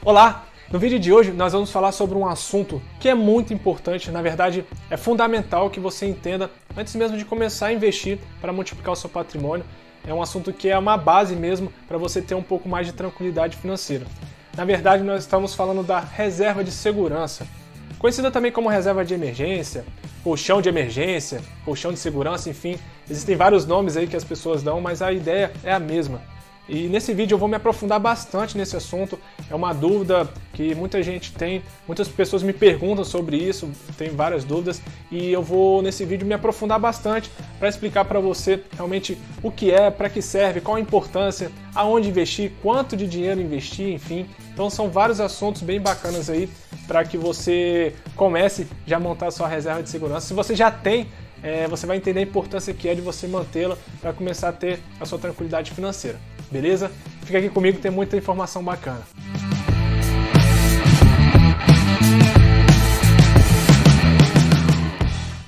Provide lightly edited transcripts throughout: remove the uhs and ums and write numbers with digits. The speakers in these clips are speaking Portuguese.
Olá! No vídeo de hoje nós vamos falar sobre um assunto que é muito importante, na verdade é fundamental que você entenda antes mesmo de começar a investir para multiplicar o seu patrimônio. É um assunto que é uma base mesmo para você ter um pouco mais de tranquilidade financeira. Na verdade nós estamos falando da reserva de segurança, conhecida também como reserva de emergência, colchão de segurança, enfim, existem vários nomes aí que as pessoas dão, mas a ideia é a mesma. E nesse vídeo eu vou me aprofundar bastante nesse assunto, é uma dúvida que muita gente tem, muitas pessoas me perguntam sobre isso, tem várias dúvidas, e eu vou nesse vídeo me aprofundar bastante para explicar para você realmente o que é, para que serve, qual a importância, aonde investir, quanto de dinheiro investir, enfim. Então são vários assuntos bem bacanas aí para que você comece já a montar a sua reserva de segurança. Se você já tem, você vai entender a importância que é de você mantê-la para começar a ter a sua tranquilidade financeira. Beleza? Fica aqui comigo, tem muita informação bacana.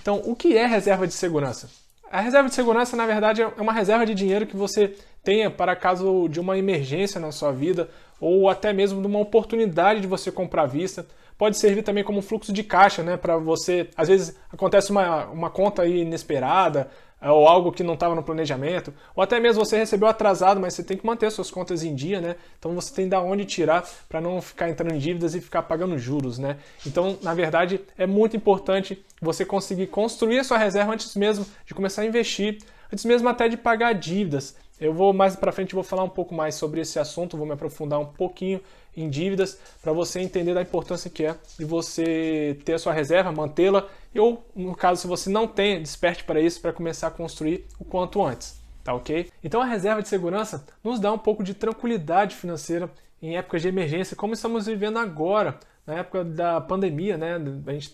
Então, o que é reserva de segurança? A reserva de segurança, na verdade, é uma reserva de dinheiro que você tenha para caso de uma emergência na sua vida ou até mesmo de uma oportunidade de você comprar à vista. Pode servir também como fluxo de caixa, né, para você, às vezes acontece uma conta aí inesperada, ou algo que não estava no planejamento, ou até mesmo você recebeu atrasado, mas você tem que manter suas contas em dia, né? Então você tem de onde tirar para não ficar entrando em dívidas e ficar pagando juros, né? Então, na verdade, é muito importante você conseguir construir a sua reserva antes mesmo de começar a investir, antes mesmo até de pagar dívidas. Eu vou mais para frente, vou falar um pouco mais sobre esse assunto, vou me aprofundar um pouquinho em dívidas para você entender da importância que é de você ter a sua reserva, mantê-la, ou no caso se você não tem, desperte para isso para começar a construir o quanto antes, tá ok? Então a reserva de segurança nos dá um pouco de tranquilidade financeira em épocas de emergência, como estamos vivendo agora, na época da pandemia, né? A gente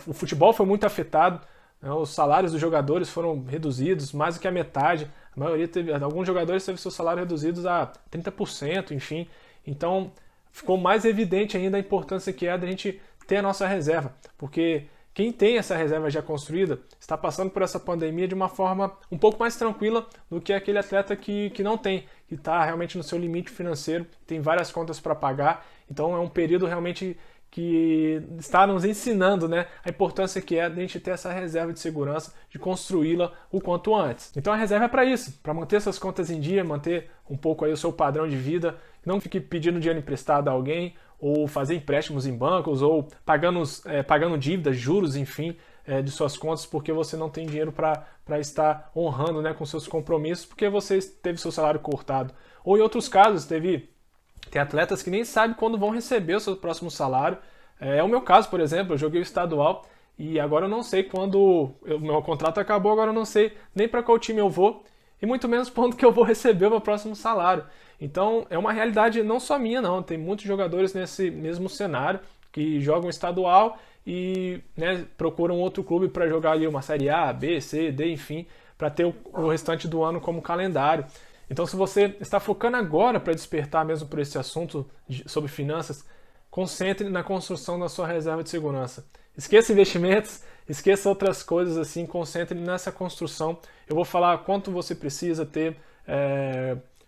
o futebol foi muito afetado. Os salários dos jogadores foram reduzidos, mais do que a metade. A maioria alguns jogadores teve seu salário reduzidos a 30%, enfim. Então ficou mais evidente ainda a importância que é da gente ter a nossa reserva, porque quem tem essa reserva já construída está passando por essa pandemia de uma forma um pouco mais tranquila do que aquele atleta que não tem, que está realmente no seu limite financeiro, tem várias contas para pagar. Então é um período realmente que está nos ensinando, né, a importância que é de a gente ter essa reserva de segurança, de construí-la o quanto antes. Então a reserva é para isso, para manter essas contas em dia, manter um pouco aí o seu padrão de vida, não fique pedindo dinheiro emprestado a alguém, ou fazer empréstimos em bancos, ou pagando dívidas, juros, enfim, de suas contas, porque você não tem dinheiro para estar honrando, né, com seus compromissos, porque você teve seu salário cortado. Ou em outros casos, tem atletas que nem sabem quando vão receber o seu próximo salário. É o meu caso, por exemplo, eu joguei o estadual e agora eu não sei quando o meu contrato acabou, agora eu não sei nem para qual time eu vou e muito menos quando que eu vou receber o meu próximo salário. Então é uma realidade não só minha, não. Tem muitos jogadores nesse mesmo cenário que jogam estadual e, né, procuram outro clube para jogar ali uma Série A, B, C, D, enfim, para ter o restante do ano como calendário. Então, se você está focando agora para despertar mesmo por esse assunto sobre finanças, concentre na construção da sua reserva de segurança. Esqueça investimentos, esqueça outras coisas assim, concentre nessa construção. Eu vou falar quanto você precisa ter,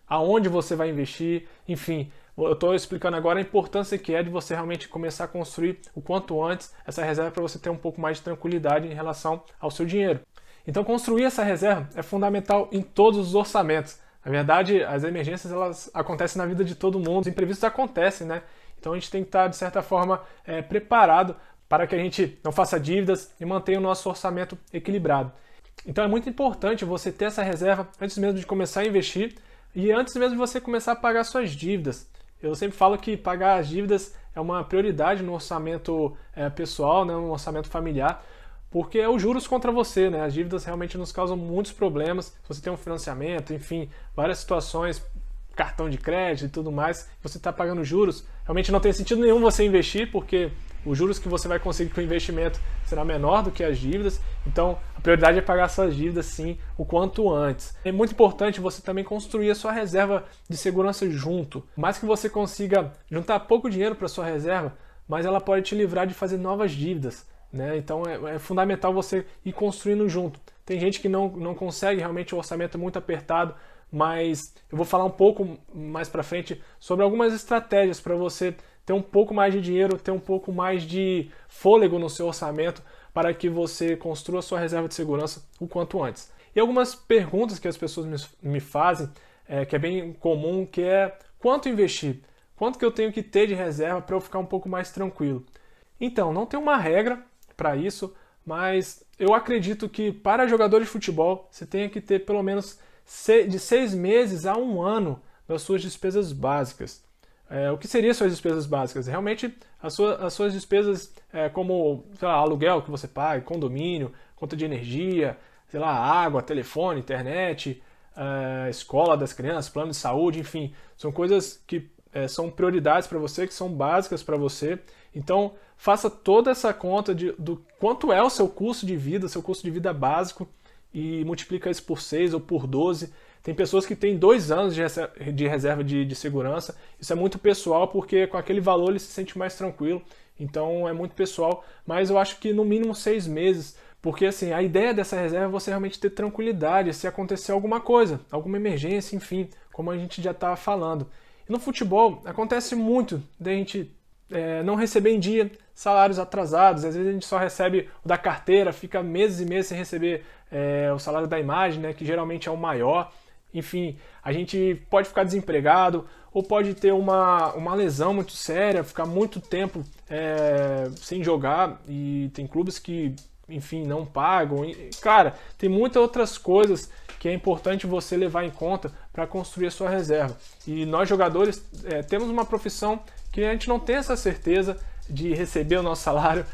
aonde você vai investir, enfim. Eu estou explicando agora a importância que é de você realmente começar a construir o quanto antes essa reserva para você ter um pouco mais de tranquilidade em relação ao seu dinheiro. Então, construir essa reserva é fundamental em todos os orçamentos. Na verdade, as emergências elas acontecem na vida de todo mundo, os imprevistos acontecem, né? Então a gente tem que estar, de certa forma, preparado para que a gente não faça dívidas e mantenha o nosso orçamento equilibrado. Então é muito importante você ter essa reserva antes mesmo de começar a investir e antes mesmo de você começar a pagar suas dívidas. Eu sempre falo que pagar as dívidas é uma prioridade no orçamento pessoal, né, no orçamento familiar, porque é os juros contra você, né? As dívidas realmente nos causam muitos problemas. Se você tem um financiamento, enfim, várias situações, cartão de crédito e tudo mais, você está pagando juros, realmente não tem sentido nenhum você investir, porque os juros que você vai conseguir com o investimento será menor do que as dívidas. Então, a prioridade é pagar suas dívidas, sim, o quanto antes. É muito importante você também construir a sua reserva de segurança junto. Mais que você consiga juntar pouco dinheiro para sua reserva, mas ela pode te livrar de fazer novas dívidas, né? Então é fundamental você ir construindo junto. Tem gente que não consegue, realmente o orçamento é muito apertado, mas eu vou falar um pouco mais para frente sobre algumas estratégias para você ter um pouco mais de dinheiro, ter um pouco mais de fôlego no seu orçamento para que você construa sua reserva de segurança o quanto antes. E algumas perguntas que as pessoas me fazem, que é bem comum, que é quanto investir? Quanto que eu tenho que ter de reserva para eu ficar um pouco mais tranquilo? Então, não tem uma regra para isso, mas eu acredito que para jogador de futebol você tenha que ter pelo menos de 6 meses a 1 ano das suas despesas básicas. O que seriam suas despesas básicas? Realmente as suas despesas como, sei lá, aluguel que você paga, condomínio, conta de energia, sei lá, água, telefone, internet, escola das crianças, plano de saúde, enfim, são coisas que são prioridades para você, que são básicas para você. Então, faça toda essa conta do quanto é o seu custo de vida, seu custo de vida básico, e multiplica isso por 6 ou por 12. Tem pessoas que têm 2 anos de reserva de segurança. Isso é muito pessoal, porque com aquele valor ele se sente mais tranquilo. Então é muito pessoal, mas eu acho que no mínimo 6 meses, porque assim, a ideia dessa reserva é você realmente ter tranquilidade se acontecer alguma coisa, alguma emergência, enfim, como a gente já estava falando. E no futebol acontece muito da gente não receber em dia, salários atrasados, às vezes a gente só recebe o da carteira, fica meses e meses sem receber o salário da imagem, né, que geralmente é o maior. Enfim, a gente pode ficar desempregado ou pode ter uma lesão muito séria, ficar muito tempo sem jogar, e tem clubes que, enfim, não pagam. Cara, tem muitas outras coisas que é importante você levar em conta para construir a sua reserva. E nós jogadores temos uma profissão que a gente não tem essa certeza de receber o nosso salário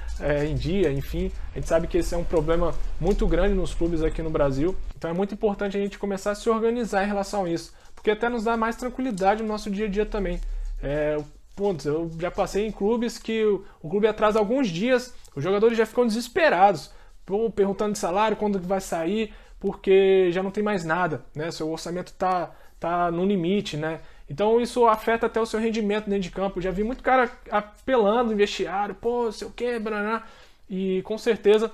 em dia, enfim. A gente sabe que esse é um problema muito grande nos clubes aqui no Brasil. Então é muito importante a gente começar a se organizar em relação a isso, porque até nos dá mais tranquilidade no nosso dia a dia também. Eu já passei em clubes que o clube atrasa alguns dias, os jogadores já ficam desesperados, perguntando de salário, quando vai sair, porque já não tem mais nada, né? Seu orçamento tá no limite, né? Então isso afeta até o seu rendimento dentro de campo. Já vi muito cara apelando em vestiário, sei o que, braná. E com certeza,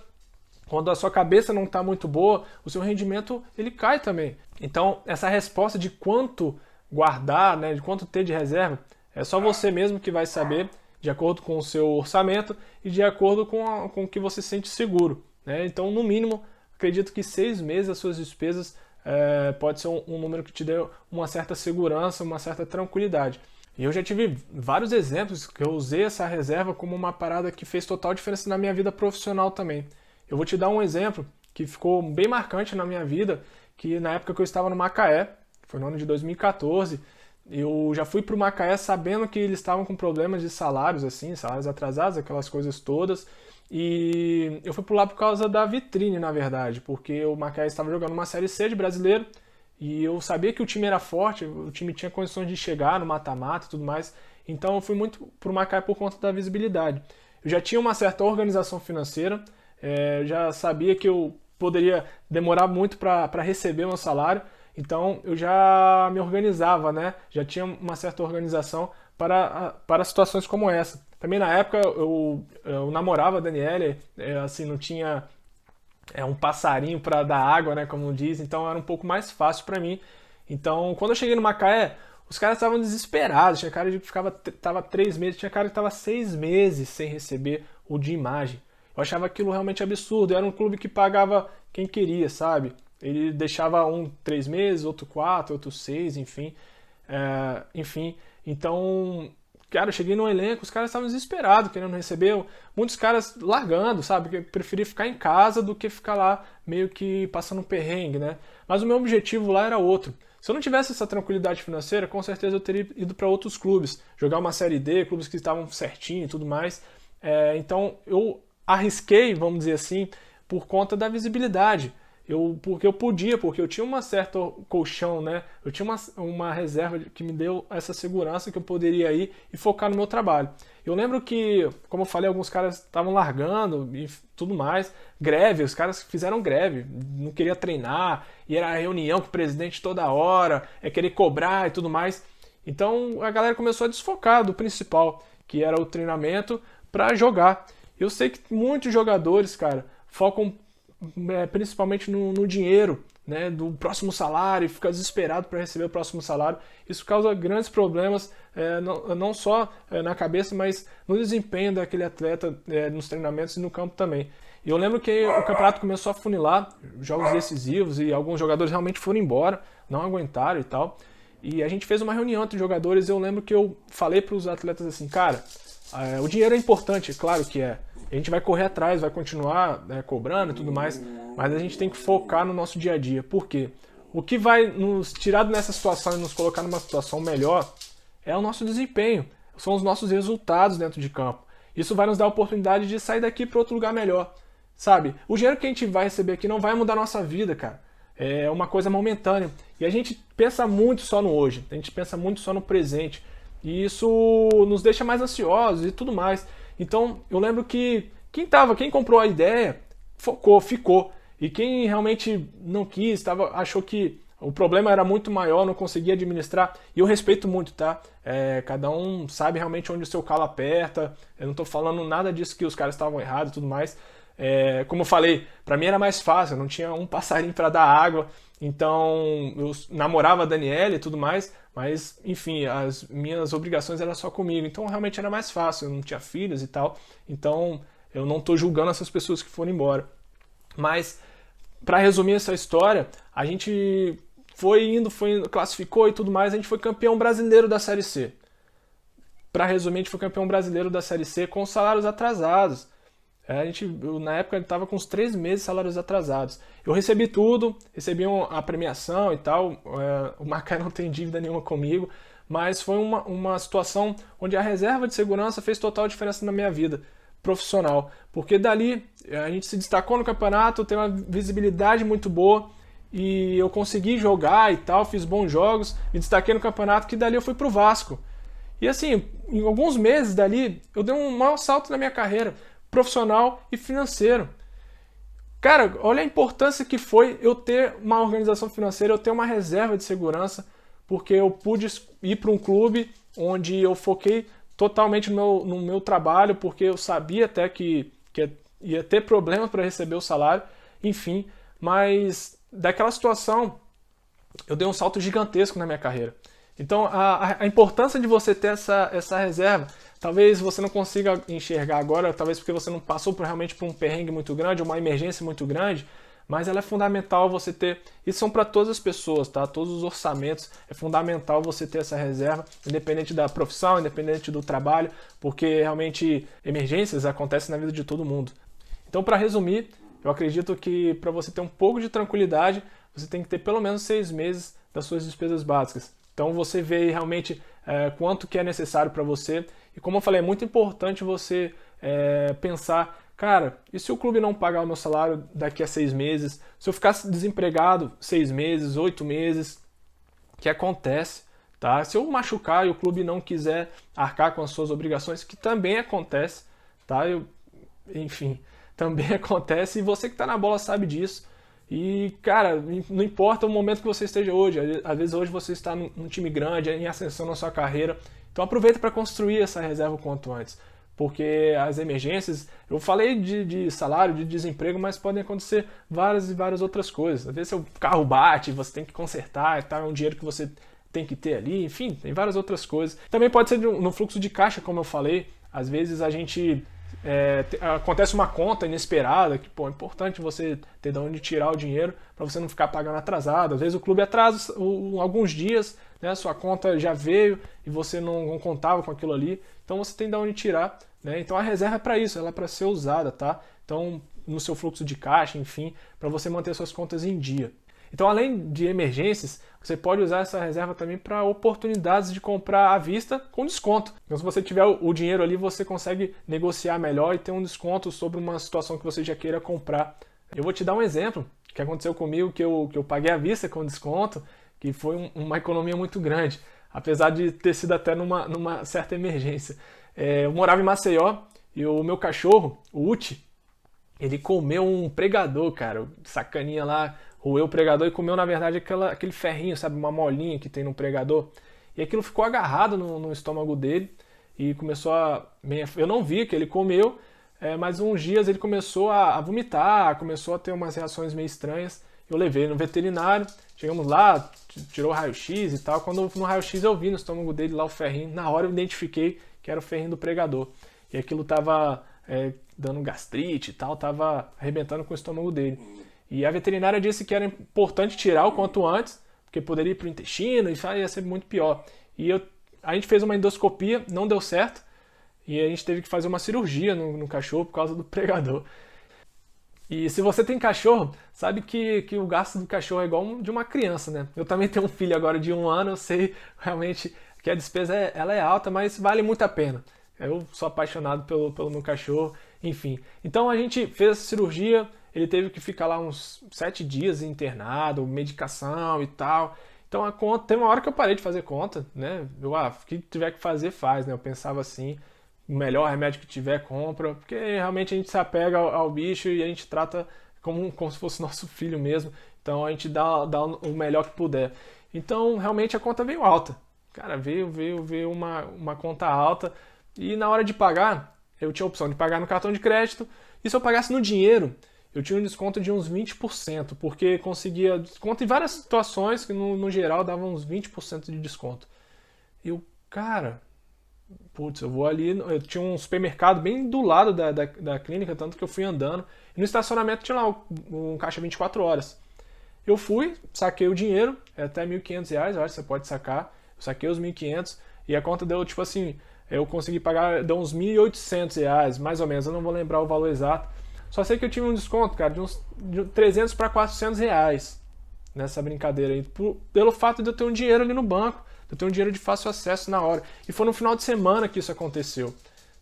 quando a sua cabeça não está muito boa, o seu rendimento ele cai também. Então essa resposta de quanto guardar, né, de quanto ter de reserva, é só você mesmo que vai saber, de acordo com o seu orçamento e de acordo com o que você sente seguro, né? Então, no mínimo, acredito que 6 meses as suas despesas pode ser um número que te dê uma certa segurança, uma certa tranquilidade. E eu já tive vários exemplos que eu usei essa reserva como uma parada que fez total diferença na minha vida profissional também. Eu vou te dar um exemplo que ficou bem marcante na minha vida, que na época que eu estava no Macaé, foi no ano de 2014, eu já fui para o Macaé sabendo que eles estavam com problemas de salários, assim, salários atrasados, aquelas coisas todas. E eu fui por lá por causa da vitrine, na verdade, porque o Macaé estava jogando uma Série C de brasileiro e eu sabia que o time era forte, o time tinha condições de chegar no mata-mata e tudo mais. Então eu fui muito pro Macaé por conta da visibilidade. Eu já tinha uma certa organização financeira, já sabia que eu poderia demorar muito para receber meu salário, então eu já me organizava, né? Já tinha uma certa organização para situações como essa. Também na época eu namorava a Daniela, assim, não tinha um passarinho para dar água, né, como diz, então era um pouco mais fácil para mim. Então, quando eu cheguei no Macaé, os caras estavam desesperados, tinha cara que tava 3 meses, tinha cara que tava 6 meses sem receber o de imagem. Eu achava aquilo realmente absurdo, era um clube que pagava quem queria, sabe? Ele deixava 3 meses, outro 4, outro 6, enfim. Então, cara, eu cheguei no elenco, os caras estavam desesperados, querendo receber, muitos caras largando, sabe? Eu preferi ficar em casa do que ficar lá meio que passando um perrengue, né? Mas o meu objetivo lá era outro. Se eu não tivesse essa tranquilidade financeira, com certeza eu teria ido para outros clubes, jogar uma Série D, clubes que estavam certinho e tudo mais. Então eu arrisquei, vamos dizer assim, por conta da visibilidade. Porque eu podia, porque eu tinha uma certa colchão, né? Eu tinha uma reserva que me deu essa segurança que eu poderia ir e focar no meu trabalho. Eu lembro que, como eu falei, alguns caras estavam largando e tudo mais. Greve, os caras fizeram greve, não queria treinar, e era reunião com o presidente toda hora, querer cobrar e tudo mais. Então a galera começou a desfocar do principal, que era o treinamento, para jogar. Eu sei que muitos jogadores, cara, focam principalmente no dinheiro, né, do próximo salário e fica desesperado para receber o próximo salário. Isso causa grandes problemas, não só na cabeça, mas no desempenho daquele atleta, nos treinamentos e no campo também. E eu lembro que o campeonato começou a funilar, jogos decisivos, e alguns jogadores realmente foram embora, não aguentaram e tal. E a gente fez uma reunião entre os jogadores e eu lembro que eu falei para os atletas assim, cara, o dinheiro é importante, claro que é. A gente vai correr atrás, vai continuar cobrando e tudo mais, mas a gente tem que focar no nosso dia a dia. Por quê? O que vai nos tirar dessa situação e nos colocar numa situação melhor é o nosso desempenho, são os nossos resultados dentro de campo. Isso vai nos dar a oportunidade de sair daqui para outro lugar melhor, sabe? O dinheiro que a gente vai receber aqui não vai mudar a nossa vida, cara. É uma coisa momentânea. E a gente pensa muito só no hoje, a gente pensa muito só no presente. E isso nos deixa mais ansiosos e tudo mais. Então, eu lembro que quem comprou a ideia, focou, ficou. E quem realmente não quis, achou que o problema era muito maior, não conseguia administrar. E eu respeito muito, tá? Cada um sabe realmente onde o seu calo aperta. Eu não tô falando nada disso que os caras estavam errados e tudo mais. Como eu falei, pra mim era mais fácil, eu não tinha um passarinho para dar água. Então, eu namorava a Daniela e tudo mais, mas, enfim, as minhas obrigações eram só comigo. Então, realmente era mais fácil, eu não tinha filhos e tal. Então, eu não estou julgando essas pessoas que foram embora. Mas, para resumir essa história, a gente foi indo, classificou e tudo mais, a gente foi campeão brasileiro da Série C. Para resumir, a gente foi campeão brasileiro da Série C com salários atrasados. Na época ele estava com uns 3 meses de salários atrasados. Eu recebi tudo, recebi a premiação e tal. O Macaé não tem dívida nenhuma comigo, mas foi uma situação onde a reserva de segurança fez total diferença na minha vida profissional. Porque dali a gente se destacou no campeonato, tem uma visibilidade muito boa e eu consegui jogar e tal, fiz bons jogos, me destaquei no campeonato, que dali eu fui pro Vasco. E assim, em alguns meses dali, eu dei um maior salto na minha carreira profissional e financeiro. Cara, olha a importância que foi eu ter uma organização financeira, eu ter uma reserva de segurança, porque eu pude ir para um clube onde eu foquei totalmente no meu trabalho, porque eu sabia até que ia ter problemas para receber o salário, enfim, mas daquela situação eu dei um salto gigantesco na minha carreira. Então a importância de você ter essa reserva, talvez você não consiga enxergar agora, talvez porque você não passou realmente por um perrengue muito grande, uma emergência muito grande, mas ela é fundamental você ter, isso são para todas as pessoas, tá? Todos os orçamentos, é fundamental você ter essa reserva, independente da profissão, independente do trabalho, porque realmente emergências acontecem na vida de todo mundo. Então, para resumir, eu acredito que para você ter um pouco de tranquilidade, você tem que ter pelo menos 6 meses das suas despesas básicas. Então você vê realmente quanto que é necessário para você. E como eu falei, é muito importante você pensar, cara, e se o clube não pagar o meu salário daqui a 6 meses? Se eu ficar desempregado 6 meses, 8 meses, o que acontece? Tá? Se eu machucar e o clube não quiser arcar com as suas obrigações, que também acontece, tá? Enfim, também acontece e você que está na bola sabe disso. E, cara, não importa o momento que você esteja hoje, às vezes hoje você está num time grande, em ascensão na sua carreira, então aproveita para construir essa reserva o quanto antes, porque as emergências, eu falei de salário, de desemprego, mas podem acontecer várias e várias outras coisas. Às vezes seu carro bate, você tem que consertar, tá? É um dinheiro que você tem que ter ali, enfim, tem várias outras coisas. Também pode ser no fluxo de caixa, como eu falei, às vezes a gente... acontece uma conta inesperada que é importante você ter de onde tirar o dinheiro para você não ficar pagando atrasado. Às vezes o clube atrasa alguns dias, né, sua conta já veio e você não contava com aquilo ali, então você tem de onde tirar, né? Então a reserva é para isso, ela é para ser usada, tá? Então no seu fluxo de caixa, enfim, para você manter suas contas em dia. Então, além de emergências, você pode usar essa reserva também para oportunidades de comprar à vista com desconto. Então, se você tiver o dinheiro ali, você consegue negociar melhor e ter um desconto sobre uma situação que você já queira comprar. Eu vou te dar um exemplo que aconteceu comigo, que eu paguei à vista com desconto, que foi uma economia muito grande, apesar de ter sido até numa certa emergência. Eu morava em Maceió e o meu cachorro, o Uti, ele comeu um pregador, cara, sacaninha lá, roeu o pregador e comeu, na verdade, aquele ferrinho, sabe, uma molinha que tem no pregador. E aquilo ficou agarrado no estômago dele e começou a... Eu não vi que ele comeu, mas uns dias ele começou a vomitar, começou a ter umas reações meio estranhas. Eu levei no veterinário, chegamos lá, tirou o raio-x e tal. Quando no raio-x eu vi no estômago dele lá o ferrinho, na hora eu identifiquei que era o ferrinho do pregador. E aquilo tava dando gastrite e tal, tava arrebentando com o estômago dele. E a veterinária disse que era importante tirar o quanto antes, porque poderia ir pro intestino e ia ser muito pior. E a gente fez uma endoscopia, não deu certo, e a gente teve que fazer uma cirurgia no cachorro por causa do pregador. E se você tem cachorro, sabe que o gasto do cachorro é igual de uma criança, né? Eu também tenho um filho agora de 1 ano, eu sei realmente que a despesa ela é alta, mas vale muito a pena. Eu sou apaixonado pelo meu cachorro, enfim. Então a gente fez essa cirurgia, ele teve que ficar lá uns 7 dias internado, medicação e tal. Então a conta, tem uma hora que eu parei de fazer conta, né? O que tiver que fazer, faz, né? Eu pensava assim, o melhor remédio que tiver, compra, porque realmente a gente se apega ao bicho e a gente trata como se fosse nosso filho mesmo. Então a gente dá o melhor que puder. Então realmente a conta veio alta. Cara, veio uma conta alta. E na hora de pagar, eu tinha a opção de pagar no cartão de crédito. E se eu pagasse no dinheiro, eu tinha um desconto de uns 20%, porque conseguia desconto em várias situações que no geral davam uns 20% de desconto. Eu, cara, putz, eu vou ali. Eu tinha um supermercado bem do lado da clínica, tanto que eu fui andando. E no estacionamento tinha lá um caixa 24 horas. Eu fui, saquei o dinheiro, é até R$1.500, eu acho que você pode sacar. Eu saquei os 1.500 e a conta deu tipo assim. Eu consegui pagar, deu uns R$1.800, mais ou menos, eu não vou lembrar o valor exato. Só sei que eu tive um desconto, cara, de 300 para R$400 nessa brincadeira aí, pelo fato de eu ter um dinheiro ali no banco, de eu ter um dinheiro de fácil acesso na hora. E foi no final de semana que isso aconteceu,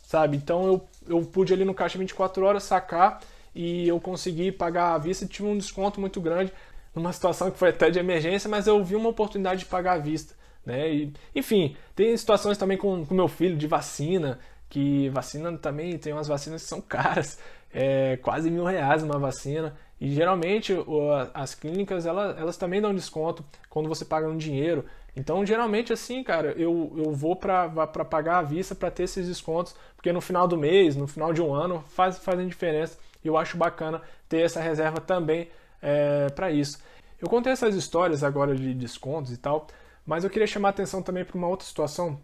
sabe? Então eu pude ali no caixa 24 horas sacar e eu consegui pagar à vista e tive um desconto muito grande, numa situação que foi até de emergência, mas eu vi uma oportunidade de pagar à vista. Né? E, enfim, tem situações também com meu filho de vacina, que vacina também tem umas vacinas que são caras, quase R$1.000 uma vacina. E geralmente as clínicas elas também dão desconto quando você paga no dinheiro. Então geralmente assim, cara, eu vou para pagar à vista para ter esses descontos, porque no final do mês, no final de um ano, fazem diferença. E eu acho bacana ter essa reserva também para isso. Eu contei essas histórias agora de descontos e tal, mas eu queria chamar a atenção também para uma outra situação,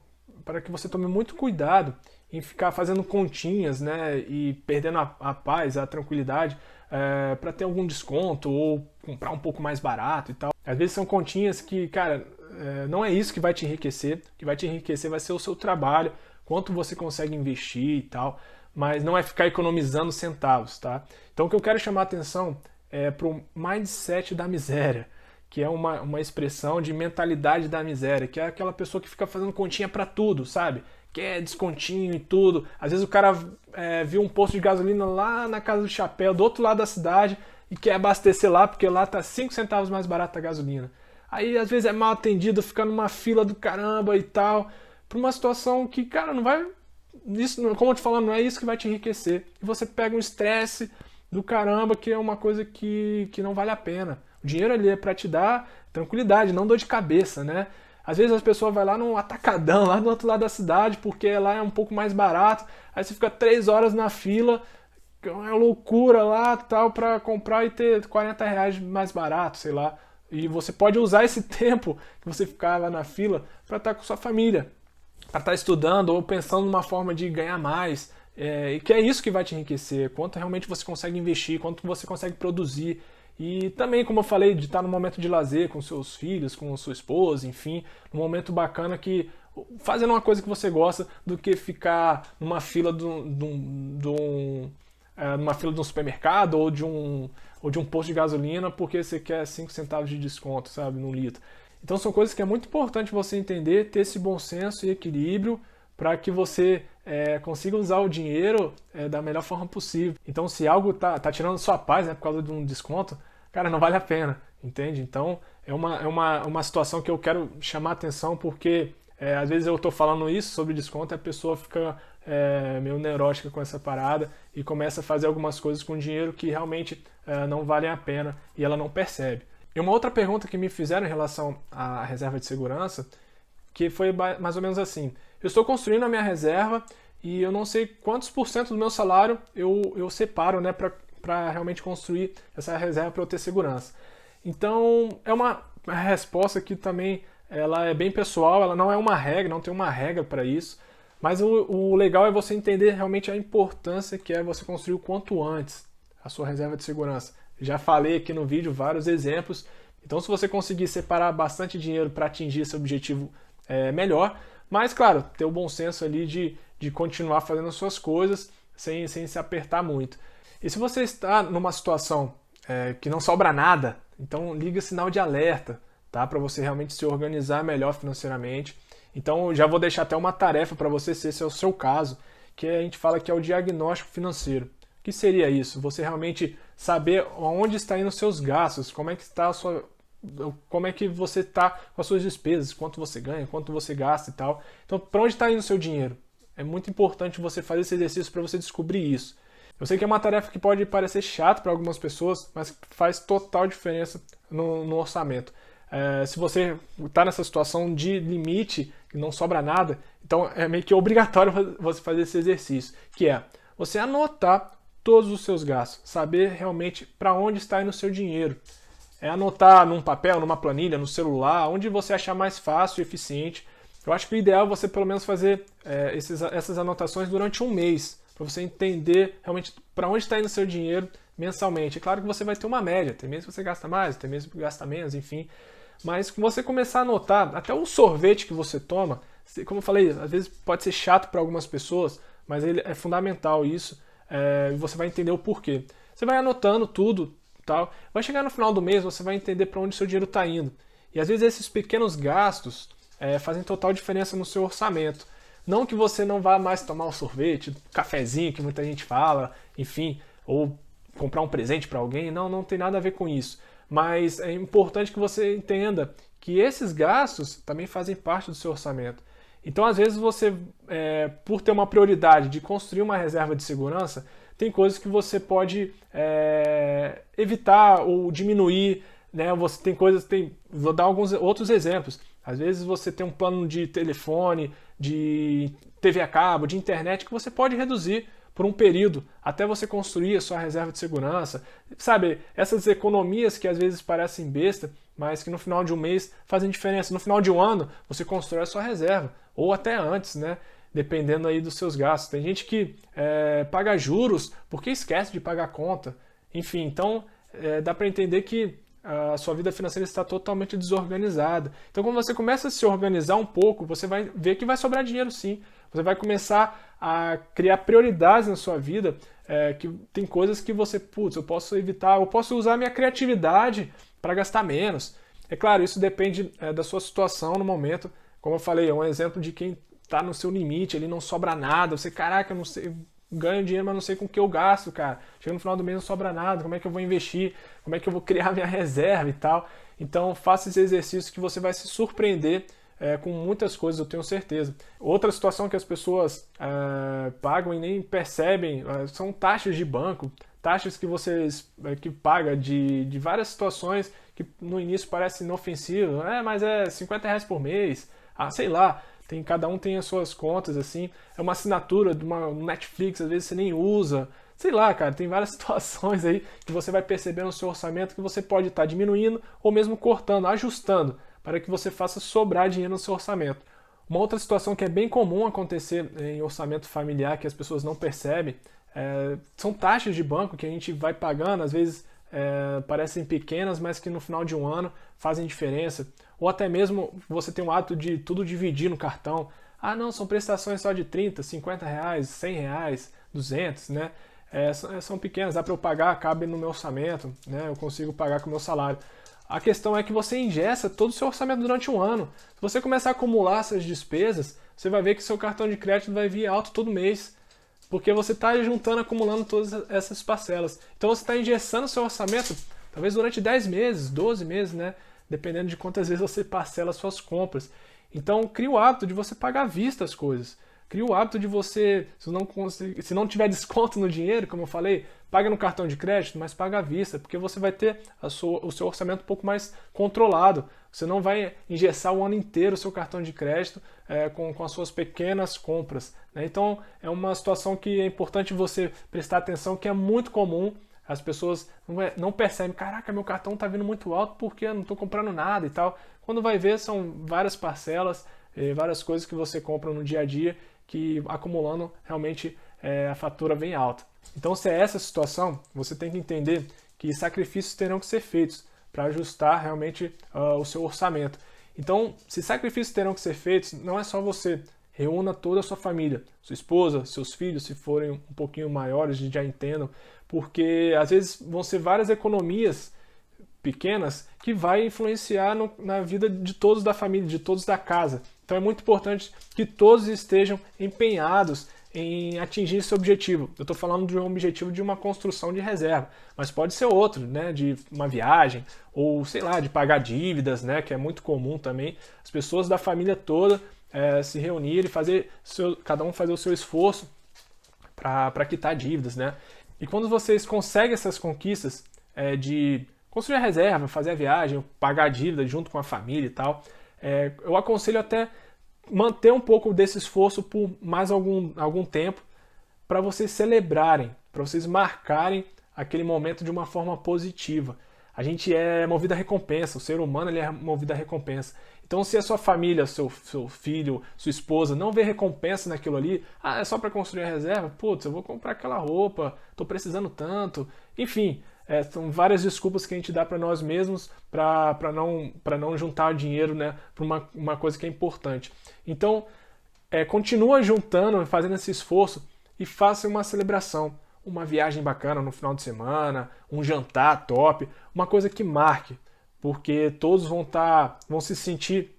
para que você tome muito cuidado em ficar fazendo continhas, né, e perdendo a paz, a tranquilidade, para ter algum desconto ou comprar um pouco mais barato e tal. Às vezes são continhas que, cara, não é isso que vai te enriquecer. O que vai te enriquecer vai ser o seu trabalho, quanto você consegue investir e tal, mas não é ficar economizando centavos, tá? Então o que eu quero chamar a atenção é para o mindset da miséria, que é uma expressão de mentalidade da miséria, que é aquela pessoa que fica fazendo continha para tudo, sabe? Quer descontinho e tudo. Às vezes o cara viu um posto de gasolina lá na Casa do Chapéu, do outro lado da cidade, e quer abastecer lá, porque lá tá 5 centavos mais barato a gasolina. Aí às vezes é mal atendido, fica numa fila do caramba e tal, pra uma situação que, cara, não vai... Isso, como eu te falando, não é isso que vai te enriquecer. E você pega um estresse do caramba, que é uma coisa que não vale a pena. O dinheiro ali é para te dar tranquilidade, não dor de cabeça, né? Às vezes as pessoas vão lá num atacadão, lá do outro lado da cidade, porque lá é um pouco mais barato. Aí você fica 3 horas na fila, é uma loucura lá, tal, para comprar e ter R$40 mais barato, sei lá. E você pode usar esse tempo que você ficava na fila para estar com sua família, para estar estudando ou pensando numa forma de ganhar mais. E que é isso que vai te enriquecer, quanto realmente você consegue investir, quanto você consegue produzir. E também, como eu falei, de estar num momento de lazer com seus filhos, com sua esposa, enfim, num momento bacana que fazendo uma coisa que você gosta do que ficar numa fila numa fila de um supermercado ou de um posto de gasolina porque você quer 5 centavos de desconto, sabe, num litro. Então são coisas que é muito importante você entender, ter esse bom senso e equilíbrio para que você consiga usar o dinheiro da melhor forma possível. Então, se algo tá tirando sua paz, né, por causa de um desconto, cara, não vale a pena, entende? Então, é uma situação que eu quero chamar a atenção, porque às vezes eu estou falando isso sobre desconto e a pessoa fica meio neurótica com essa parada e começa a fazer algumas coisas com dinheiro que realmente não valem a pena e ela não percebe. E uma outra pergunta que me fizeram em relação à reserva de segurança, que foi mais ou menos assim: eu estou construindo a minha reserva e eu não sei quantos % do meu salário eu separo, né, para realmente construir essa reserva para eu ter segurança. Então, é uma resposta que também ela é bem pessoal, ela não é uma regra, não tem uma regra para isso, mas o legal é você entender realmente a importância que é você construir o quanto antes a sua reserva de segurança. Já falei aqui no vídeo vários exemplos, então se você conseguir separar bastante dinheiro para atingir esse objetivo, é melhor, mas claro, ter o bom senso ali de continuar fazendo as suas coisas sem se apertar muito. E se você está numa situação que não sobra nada, então liga sinal de alerta, tá? Para você realmente se organizar melhor financeiramente. Então eu já vou deixar até uma tarefa para você, se esse é o seu caso, que a gente fala que é o diagnóstico financeiro. O que seria isso? Você realmente saber onde está indo os seus gastos, como é que está a sua, como é que você está com as suas despesas, quanto você ganha, quanto você gasta e tal. Então, para onde está indo o seu dinheiro? É muito importante você fazer esse exercício para você descobrir isso. Eu sei que é uma tarefa que pode parecer chata para algumas pessoas, mas faz total diferença no orçamento. Se você está nessa situação de limite, que não sobra nada, então é meio que obrigatório você fazer esse exercício, que é você anotar todos os seus gastos, saber realmente para onde está indo o seu dinheiro. É anotar num papel, numa planilha, no celular, onde você achar mais fácil e eficiente. Eu acho que o ideal é você pelo menos fazer essas anotações durante um mês, para você entender realmente para onde está indo o seu dinheiro mensalmente. É claro que você vai ter uma média, tem mês que você gasta mais, tem mês que gasta menos, enfim. Mas se você começar a anotar, até o sorvete que você toma, como eu falei, às vezes pode ser chato para algumas pessoas, mas ele é fundamental isso, e você vai entender o porquê. Você vai anotando tudo, tal, vai chegar no final do mês, você vai entender para onde o seu dinheiro está indo. E às vezes esses pequenos gastos fazem total diferença no seu orçamento. Não que você não vá mais tomar um sorvete, cafezinho que muita gente fala, enfim, ou comprar um presente para alguém, não tem nada a ver com isso. Mas é importante que você entenda que esses gastos também fazem parte do seu orçamento. Então, às vezes, você, por ter uma prioridade de construir uma reserva de segurança, tem coisas que você pode evitar ou diminuir, né? Você tem coisas, vou dar alguns outros exemplos. Às vezes você tem um plano de telefone, de TV a cabo, de internet que você pode reduzir por um período, até você construir a sua reserva de segurança. Sabe, essas economias que às vezes parecem besta, mas que no final de um mês fazem diferença. No final de um ano, você constrói a sua reserva, ou até antes, né? Dependendo aí dos seus gastos. Tem gente que paga juros porque esquece de pagar a conta. Enfim, então dá para entender que a sua vida financeira está totalmente desorganizada. Então, quando você começa a se organizar um pouco, você vai ver que vai sobrar dinheiro sim. Você vai começar a criar prioridades na sua vida, que tem coisas que você, eu posso evitar, eu posso usar a minha criatividade para gastar menos. É claro, isso depende da sua situação no momento. Como eu falei, é um exemplo de quem está no seu limite, ele não sobra nada. Você, caraca, eu não sei, ganho dinheiro, mas não sei com o que eu gasto, cara. Chega no final do mês não sobra nada, como é que eu vou investir? Como é que eu vou criar minha reserva e tal? Então, faça esse exercício que você vai se surpreender com muitas coisas, eu tenho certeza. Outra situação que as pessoas pagam e nem percebem são taxas de banco, taxas que que paga de várias situações que no início parecem inofensivas, mas é R$ 50 por mês, sei lá. Cada um tem as suas contas, assim. É uma assinatura de uma Netflix, às vezes você nem usa. Sei lá, cara, tem várias situações aí que você vai perceber no seu orçamento que você pode estar diminuindo ou mesmo cortando, ajustando, para que você faça sobrar dinheiro no seu orçamento. Uma outra situação que é bem comum acontecer em orçamento familiar, que as pessoas não percebem, são taxas de banco que a gente vai pagando, às vezes parecem pequenas, mas que no final de um ano fazem diferença. Ou até mesmo você tem o hábito de tudo dividir no cartão. Ah, não, são prestações só de 30, 50 reais, 100 reais, 200, né? São pequenas, dá para eu pagar, cabe no meu orçamento, né? Eu consigo pagar com o meu salário. A questão é que você ingessa todo o seu orçamento durante um ano. Se você começar a acumular essas despesas, você vai ver que seu cartão de crédito vai vir alto todo mês. Porque você está juntando, acumulando todas essas parcelas. Então você está engessando o seu orçamento, talvez durante 10 meses, 12 meses, né? Dependendo de quantas vezes você parcela as suas compras. Então cria o hábito de você pagar à vista as coisas. Cria o hábito de você, se não tiver desconto no dinheiro, como eu falei, paga no cartão de crédito, mas paga à vista, porque você vai ter o seu orçamento um pouco mais controlado. Você não vai engessar o ano inteiro o seu cartão de crédito com as suas pequenas compras, né? Então é uma situação que é importante você prestar atenção, que é muito comum as pessoas não percebem, caraca, meu cartão está vindo muito alto porque eu não estou comprando nada e tal. Quando vai ver, são várias parcelas, várias coisas que você compra no dia a dia que acumulando realmente a fatura vem alta. Então, se é essa a situação, você tem que entender que sacrifícios terão que ser feitos para ajustar realmente o seu orçamento. Então, se sacrifícios terão que ser feitos, não é só você. Reúna toda a sua família, sua esposa, seus filhos, se forem um pouquinho maiores, já entendam, porque às vezes vão ser várias economias pequenas que vai influenciar na vida de todos da família, de todos da casa. Então é muito importante que todos estejam empenhados em atingir esse objetivo. Eu estou falando de um objetivo de uma construção de reserva, mas pode ser outro, né, de uma viagem ou sei lá, de pagar dívidas, né, que é muito comum também. As pessoas da família toda se reunirem, cada um fazer o seu esforço para quitar dívidas, né? E quando vocês conseguem essas conquistas de construir a reserva, fazer a viagem, pagar a dívida junto com a família e tal, eu aconselho até manter um pouco desse esforço por mais algum tempo para vocês celebrarem, para vocês marcarem aquele momento de uma forma positiva. A gente é movido a recompensa, o ser humano ele é movido a recompensa. Então, se a sua família, seu filho, sua esposa não vê recompensa naquilo ali, é só para construir a reserva, putz, eu vou comprar aquela roupa, estou precisando tanto. Enfim, são várias desculpas que a gente dá para nós mesmos para não juntar dinheiro, né, para uma coisa que é importante. Então, continua juntando, fazendo esse esforço e faça uma celebração. Uma viagem bacana no final de semana, um jantar top, uma coisa que marque, porque todos vão se sentir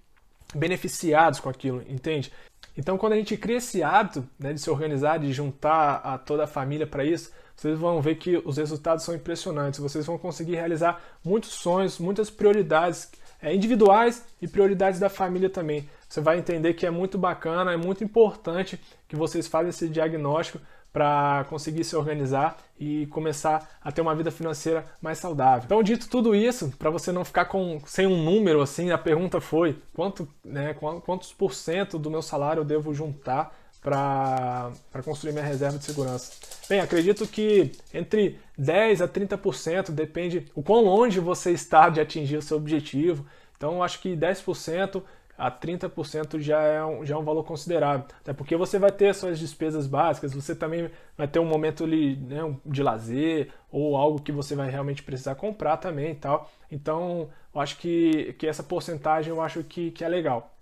beneficiados com aquilo, entende? Então, quando a gente cria esse hábito, né, de se organizar, de juntar toda a família para isso, vocês vão ver que os resultados são impressionantes. Vocês vão conseguir realizar muitos sonhos, muitas prioridades individuais e prioridades da família também. Você vai entender que é muito bacana, é muito importante que vocês façam esse diagnóstico para conseguir se organizar e começar a ter uma vida financeira mais saudável. Então, dito tudo isso, para você não ficar sem um número assim, a pergunta foi quantos por cento do meu salário eu devo juntar para construir minha reserva de segurança? Bem, acredito que entre 10% a 30%, depende o quão longe você está de atingir o seu objetivo. Então, eu acho que 10% a 30% já é um valor considerável. Até porque você vai ter suas despesas básicas, você também vai ter um momento ali, né, de lazer ou algo que você vai realmente precisar comprar também e tal. Então, eu acho que essa porcentagem eu acho que é legal.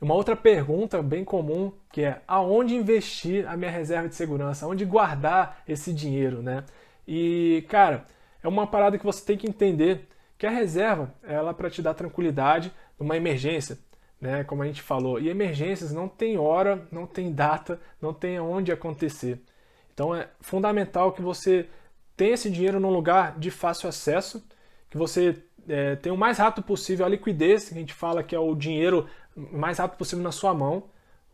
Uma outra pergunta bem comum que é aonde investir a minha reserva de segurança? Aonde guardar esse dinheiro, né? E, cara, é uma parada que você tem que entender que a reserva ela é para te dar tranquilidade numa emergência, né? Como a gente falou. E emergências não tem hora, não tem data, não tem onde acontecer. Então é fundamental que você tenha esse dinheiro num lugar de fácil acesso, que você tenha o mais rápido possível a liquidez, que a gente fala que é o dinheiro o mais rápido possível na sua mão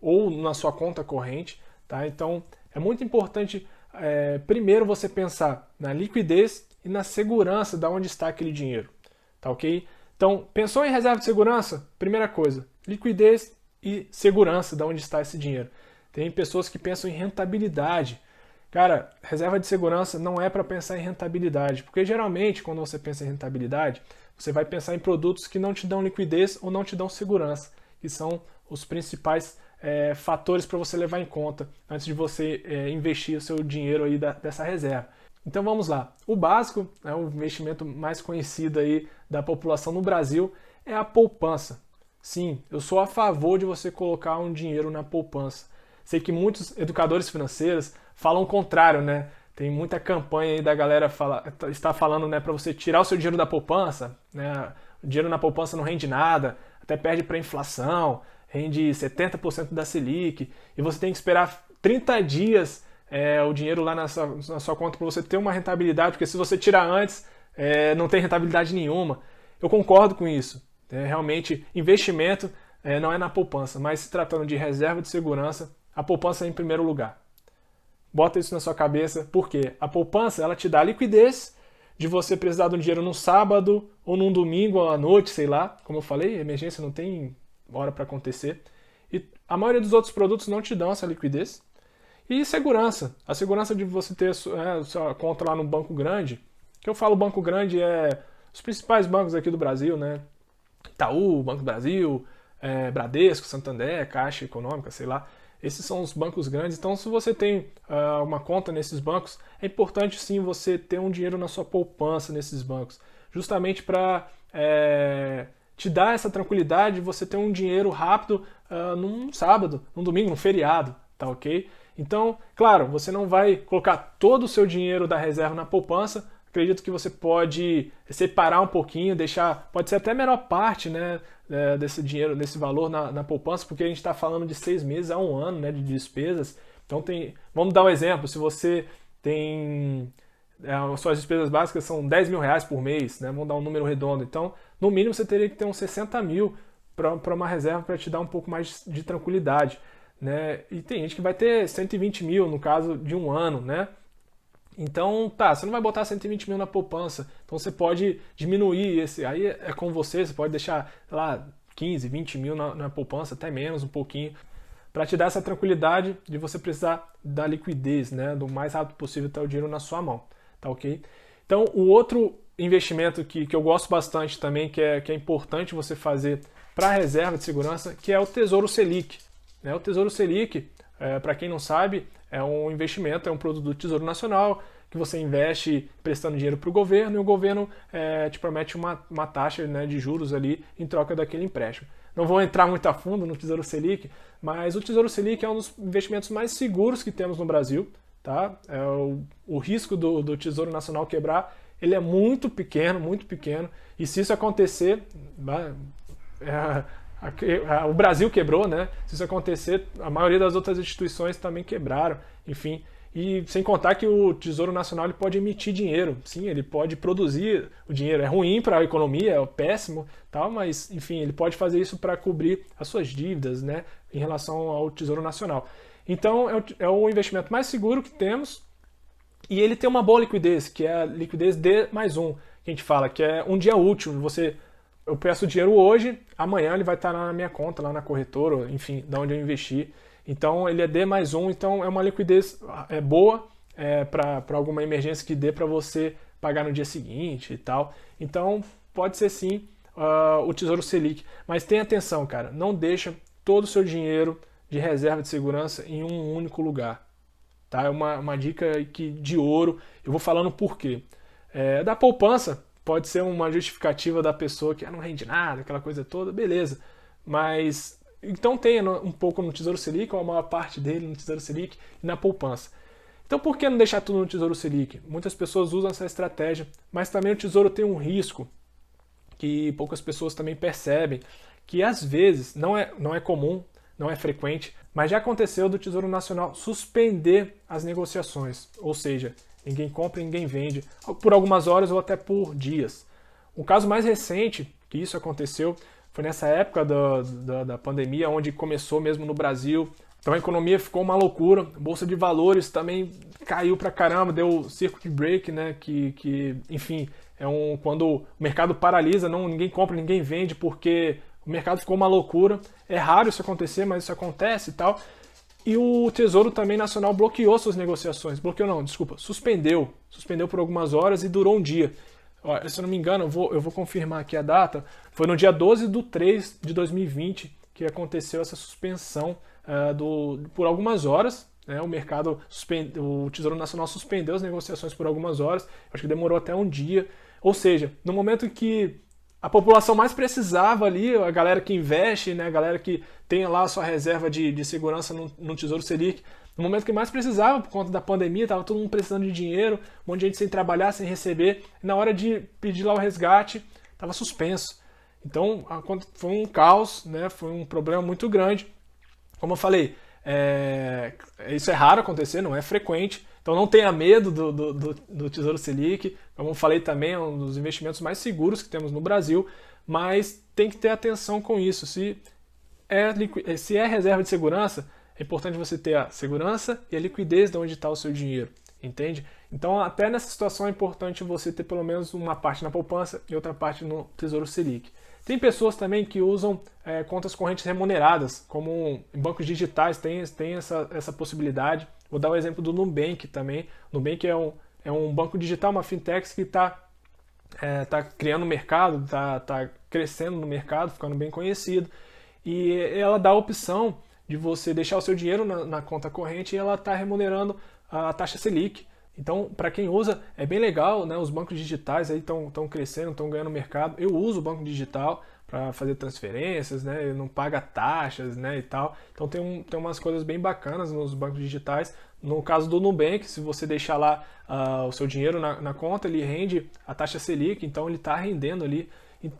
ou na sua conta corrente, tá? Então é muito importante primeiro você pensar na liquidez e na segurança de onde está aquele dinheiro, tá ok? Então, pensou em reserva de segurança? Primeira coisa, liquidez e segurança de onde está esse dinheiro. Tem pessoas que pensam em rentabilidade. Cara, reserva de segurança não é para pensar em rentabilidade, porque geralmente quando você pensa em rentabilidade, você vai pensar em produtos que não te dão liquidez ou não te dão segurança, que são os principais fatores para você levar em conta antes de você investir o seu dinheiro aí dessa reserva. Então vamos lá. O básico, o investimento mais conhecido aí da população no Brasil é a poupança. Sim, eu sou a favor de você colocar um dinheiro na poupança. Sei que muitos educadores financeiros falam o contrário, né? Tem muita campanha aí da galera está falando, né, para você tirar o seu dinheiro da poupança, né? O dinheiro na poupança não rende nada, até perde para a inflação, rende 70% da Selic, e você tem que esperar 30 dias o dinheiro lá na sua conta para você ter uma rentabilidade, porque se você tirar antes, não tem rentabilidade nenhuma. Eu concordo com isso. Realmente, investimento não é na poupança, mas se tratando de reserva de segurança, a poupança é em primeiro lugar. Bota isso na sua cabeça, porque a poupança ela te dá a liquidez de você precisar de um dinheiro num sábado ou num domingo à noite, sei lá. Como eu falei, emergência não tem hora para acontecer. E a maioria dos outros produtos não te dão essa liquidez. E segurança. A segurança de você ter sua conta lá no banco grande. Que eu falo banco grande é os principais bancos aqui do Brasil, né? Itaú, Banco do Brasil, Bradesco, Santander, Caixa Econômica, sei lá. Esses são os bancos grandes. Então, se você tem uma conta nesses bancos, é importante sim você ter um dinheiro na sua poupança nesses bancos. Justamente para te dar essa tranquilidade de você ter um dinheiro rápido num sábado, num domingo, num feriado, tá ok? Então, claro, você não vai colocar todo o seu dinheiro da reserva na poupança. Acredito que você pode separar um pouquinho, deixar, pode ser até a menor parte, né, desse dinheiro, desse valor na poupança, porque a gente está falando de 6 meses a 1 ano, né, de despesas. Então vamos dar um exemplo, se você tem, suas despesas básicas são 10 mil reais por mês, né, vamos dar um número redondo, então no mínimo você teria que ter uns 60 mil para uma reserva para te dar um pouco mais de tranquilidade, né, e tem gente que vai ter 120 mil no caso de 1 ano, né. Então, tá, você não vai botar 120 mil na poupança, então você pode diminuir esse, aí é com você pode deixar, sei lá, 15, 20 mil na poupança, até menos, um pouquinho, para te dar essa tranquilidade de você precisar da liquidez, né, do mais rápido possível ter o dinheiro na sua mão, tá ok? Então, o outro investimento que eu gosto bastante também, que é importante você fazer para a reserva de segurança, que é o Tesouro Selic, né? O Tesouro Selic, para quem não sabe, é um investimento, é um produto do Tesouro Nacional que você investe prestando dinheiro para o governo e o governo te promete uma taxa, né, de juros ali em troca daquele empréstimo. Não vou entrar muito a fundo no Tesouro Selic, mas o Tesouro Selic é um dos investimentos mais seguros que temos no Brasil. Tá? O risco do Tesouro Nacional quebrar ele é muito pequeno, e se isso acontecer, o Brasil quebrou, né? Se isso acontecer, a maioria das outras instituições também quebraram, enfim. E sem contar que o Tesouro Nacional ele pode emitir dinheiro, sim, ele pode produzir o dinheiro. É ruim para a economia, é péssimo, tal, mas enfim, ele pode fazer isso para cobrir as suas dívidas, né, em relação ao Tesouro Nacional. Então é o investimento mais seguro que temos e ele tem uma boa liquidez, que é a liquidez D+1, que a gente fala, que é um dia útil. Eu peço o dinheiro hoje, amanhã ele vai estar na minha conta, lá na corretora, enfim, da onde eu investi. Então ele é D+1, então é uma liquidez boa para alguma emergência que dê para você pagar no dia seguinte e tal. Então pode ser sim o Tesouro Selic. Mas tenha atenção, cara, não deixa todo o seu dinheiro de reserva de segurança em um único lugar. Tá? É uma dica de ouro, eu vou falando por quê. Da poupança, pode ser uma justificativa da pessoa que não rende nada, aquela coisa toda, beleza. Mas então tenha um pouco no Tesouro Selic, ou a maior parte dele no Tesouro Selic e na poupança. Então por que não deixar tudo no Tesouro Selic? Muitas pessoas usam essa estratégia, mas também o Tesouro tem um risco que poucas pessoas também percebem, que às vezes não é comum, não é frequente, mas já aconteceu do Tesouro Nacional suspender as negociações, ou seja, ninguém compra e ninguém vende, por algumas horas ou até por dias. O caso mais recente que isso aconteceu foi nessa época da pandemia, onde começou mesmo no Brasil. Então a economia ficou uma loucura, a Bolsa de Valores também caiu pra caramba, deu circuit break, né? Que enfim, quando o mercado paralisa, ninguém compra, ninguém vende, porque o mercado ficou uma loucura. É raro isso acontecer, mas isso acontece e tal. E o Tesouro também Nacional bloqueou suas negociações. Suspendeu. Suspendeu por algumas horas e durou um dia. Se eu não me engano, eu vou confirmar aqui a data. Foi no dia 12/3/2020 que aconteceu essa suspensão por algumas horas. Né? O Tesouro Nacional suspendeu as negociações por algumas horas. Acho que demorou até um dia. Ou seja, no momento que a população mais precisava ali, a galera que investe, né, a galera que tem lá a sua reserva de segurança no Tesouro Selic, no momento que mais precisava, por conta da pandemia, estava todo mundo precisando de dinheiro, um monte de gente sem trabalhar, sem receber, e na hora de pedir lá o resgate, estava suspenso. Então foi um caos, né, foi um problema muito grande. Como eu falei, isso é raro acontecer, não é frequente, então não tenha medo do Tesouro Selic. Como eu falei também, é um dos investimentos mais seguros que temos no Brasil, mas tem que ter atenção com isso. Se é reserva de segurança, é importante você ter a segurança e a liquidez de onde está o seu dinheiro, entende? Então até nessa situação é importante você ter pelo menos uma parte na poupança e outra parte no Tesouro Selic. Tem pessoas também que usam contas correntes remuneradas, como em bancos digitais tem essa possibilidade. Vou dar o exemplo do Nubank também. Nubank é um banco digital, uma fintech que está tá criando mercado, tá crescendo no mercado, ficando bem conhecido. E ela dá a opção de você deixar o seu dinheiro na conta corrente e ela está remunerando a taxa Selic. Então, para quem usa, é bem legal, né? Os bancos digitais aí estão crescendo, estão ganhando mercado. Eu uso o banco digital para fazer transferências, né? Não paga taxas, né? E tal. Então tem umas coisas bem bacanas nos bancos digitais. No caso do Nubank, se você deixar lá o seu dinheiro na conta, ele rende a taxa Selic, então ele está rendendo ali.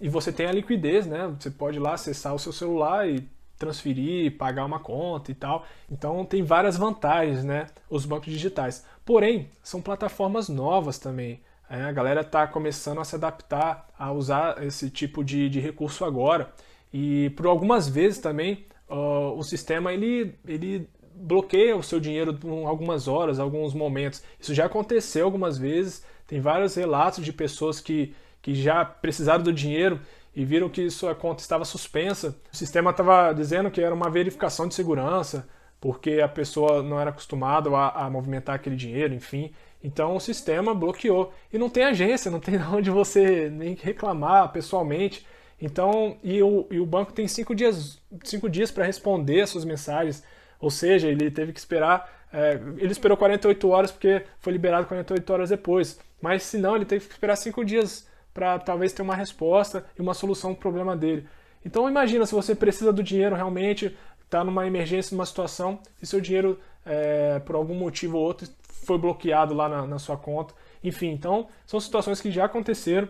E você tem a liquidez, né? Você pode ir lá acessar o seu celular e transferir, pagar uma conta e tal. Então tem várias vantagens, né? Os bancos digitais. Porém, são plataformas novas também. A galera está começando a se adaptar a usar esse tipo de recurso agora. E por algumas vezes também o sistema ele bloqueia o seu dinheiro por algumas horas, alguns momentos. Isso já aconteceu algumas vezes. Tem vários relatos de pessoas que já precisaram do dinheiro e viram que sua conta estava suspensa. O sistema estava dizendo que era uma verificação de segurança, porque a pessoa não era acostumada a movimentar aquele dinheiro, enfim. Então o sistema bloqueou. E não tem agência, não tem onde você nem reclamar pessoalmente. Então, e o banco tem 5 dias para responder as suas mensagens. Ou seja, ele teve que esperar. Ele esperou 48 horas porque foi liberado 48 horas depois. Mas se não, ele teve que esperar 5 dias para talvez ter uma resposta e uma solução para o problema dele. Então imagina se você precisa do dinheiro realmente, está numa emergência, numa situação, e seu dinheiro, por algum motivo ou outro, foi bloqueado lá na sua conta. Enfim, então são situações que já aconteceram.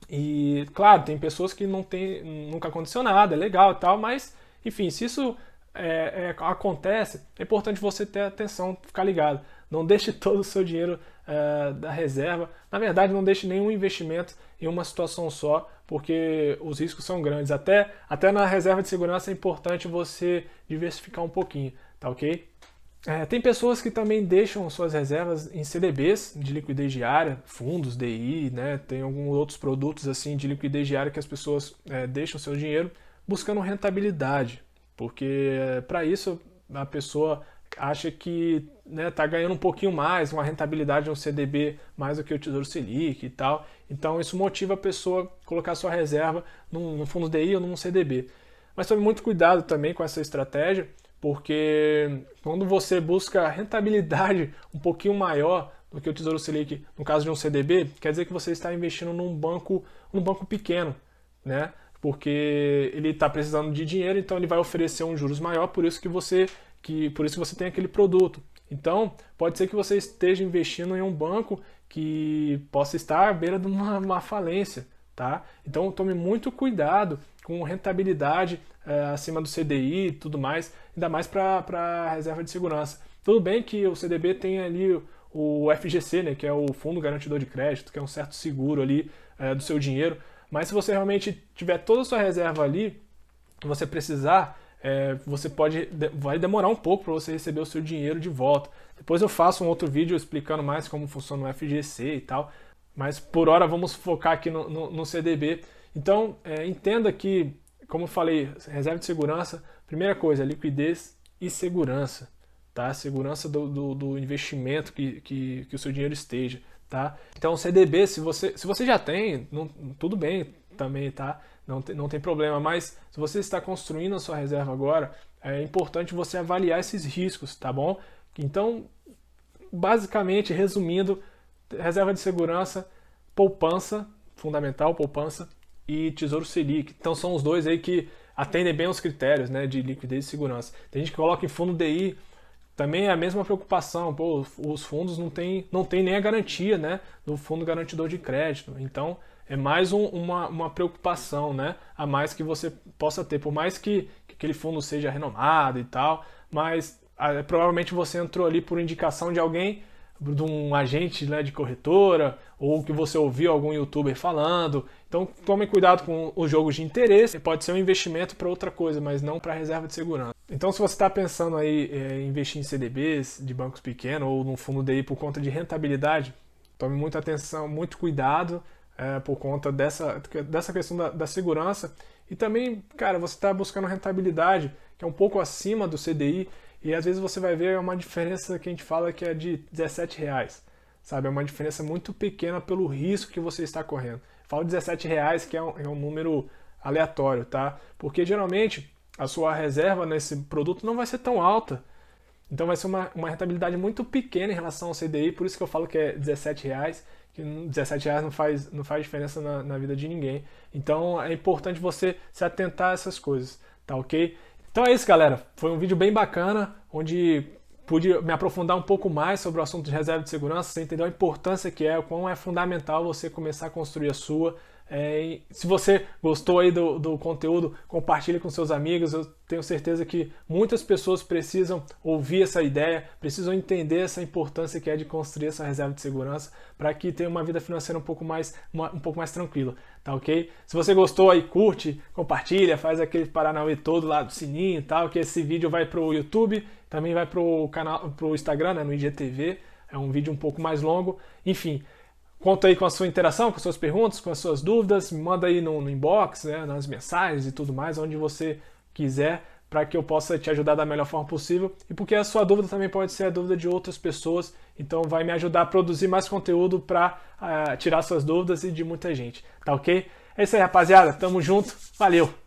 E claro, tem pessoas que nunca aconteceu nada, é legal e tal, mas enfim, se isso acontece, é importante você ter atenção, ficar ligado. Não deixe todo o seu dinheiro da reserva. Na verdade, não deixe nenhum investimento em uma situação só, porque os riscos são grandes. Até na reserva de segurança é importante você diversificar um pouquinho, tá ok? Tem pessoas que também deixam suas reservas em CDBs de liquidez diária, fundos, DI, né? Tem alguns outros produtos assim de liquidez diária que as pessoas deixam seu dinheiro buscando rentabilidade, porque para isso a pessoa acha que tá ganhando um pouquinho mais, uma rentabilidade de um CDB mais do que o Tesouro Selic e tal. Então isso motiva a pessoa a colocar sua reserva num fundo DI ou num CDB. Mas tome muito cuidado também com essa estratégia, porque quando você busca rentabilidade um pouquinho maior do que o Tesouro Selic, no caso de um CDB, quer dizer que você está investindo num banco pequeno, né? Porque ele está precisando de dinheiro, então ele vai oferecer um juros maior, por isso que você tem aquele produto. Então, pode ser que você esteja investindo em um banco que possa estar à beira de uma falência, tá? Então, tome muito cuidado com rentabilidade acima do CDI e tudo mais, ainda mais para a reserva de segurança. Tudo bem que o CDB tem ali o FGC, né, que é o Fundo Garantidor de Crédito, que é um certo seguro ali do seu dinheiro, mas se você realmente tiver toda a sua reserva ali, você precisar, vai demorar um pouco para você receber o seu dinheiro de volta. Depois eu faço um outro vídeo explicando mais como funciona o FGC e tal, mas por hora vamos focar aqui no CDB. Então, entenda que, como eu falei, reserva de segurança, primeira coisa, liquidez e segurança, tá? Segurança do investimento que o seu dinheiro esteja, tá? Então, o CDB, se você já tem, tudo bem também, tá? Não tem problema, mas se você está construindo a sua reserva agora, é importante você avaliar esses riscos, tá bom? Então, basicamente, resumindo, reserva de segurança, poupança, fundamental, poupança, e Tesouro Selic. Então são os dois aí que atendem bem aos critérios, né, de liquidez e segurança. Tem gente que coloca em fundo DI, também é a mesma preocupação. Pô, os fundos não tem nem a garantia, né, do fundo garantidor de crédito. Então é mais uma preocupação, né, a mais que você possa ter. Por mais que aquele fundo seja renomado e tal, mas provavelmente você entrou ali por indicação de alguém, de um agente, né, de corretora, ou que você ouviu algum youtuber falando. Então tome cuidado com os jogos de interesse. Pode ser um investimento para outra coisa, mas não para reserva de segurança. Então se você está pensando aí em investir em CDBs de bancos pequenos ou num fundo DI por conta de rentabilidade, tome muita atenção, muito cuidado por conta dessa questão da segurança. E também, cara, você está buscando rentabilidade que é um pouco acima do CDI, e às vezes você vai ver uma diferença que a gente fala que é de R$17, sabe? É uma diferença muito pequena pelo risco que você está correndo. Falo R$17 que é um número aleatório, tá? Porque geralmente a sua reserva nesse produto não vai ser tão alta. Então vai ser uma rentabilidade muito pequena em relação ao CDI, por isso que eu falo que é R$17, que R$17 não faz diferença na vida de ninguém. Então é importante você se atentar a essas coisas, tá ok? Então é isso, galera. Foi um vídeo bem bacana, onde pude me aprofundar um pouco mais sobre o assunto de reserva de segurança, você entendeu a importância que é, o quão é fundamental você começar a construir a sua. Se você gostou aí do conteúdo, compartilhe com seus amigos. Eu tenho certeza que muitas pessoas precisam ouvir essa ideia, precisam entender essa importância que é de construir essa reserva de segurança para que tenha uma vida financeira um pouco mais tranquila, tá ok? Se você gostou aí, curte, compartilha, faz aquele paranauê todo lá do sininho e tal, que esse vídeo vai pro YouTube, também vai pro canal, pro Instagram, né, no IGTV, é um vídeo um pouco mais longo, enfim. Conta aí com a sua interação, com as suas perguntas, com as suas dúvidas, me manda aí no inbox, né, nas mensagens e tudo mais, onde você quiser, para que eu possa te ajudar da melhor forma possível. E porque a sua dúvida também pode ser a dúvida de outras pessoas, então vai me ajudar a produzir mais conteúdo para tirar suas dúvidas e de muita gente, tá ok? É isso aí, rapaziada, tamo junto, valeu!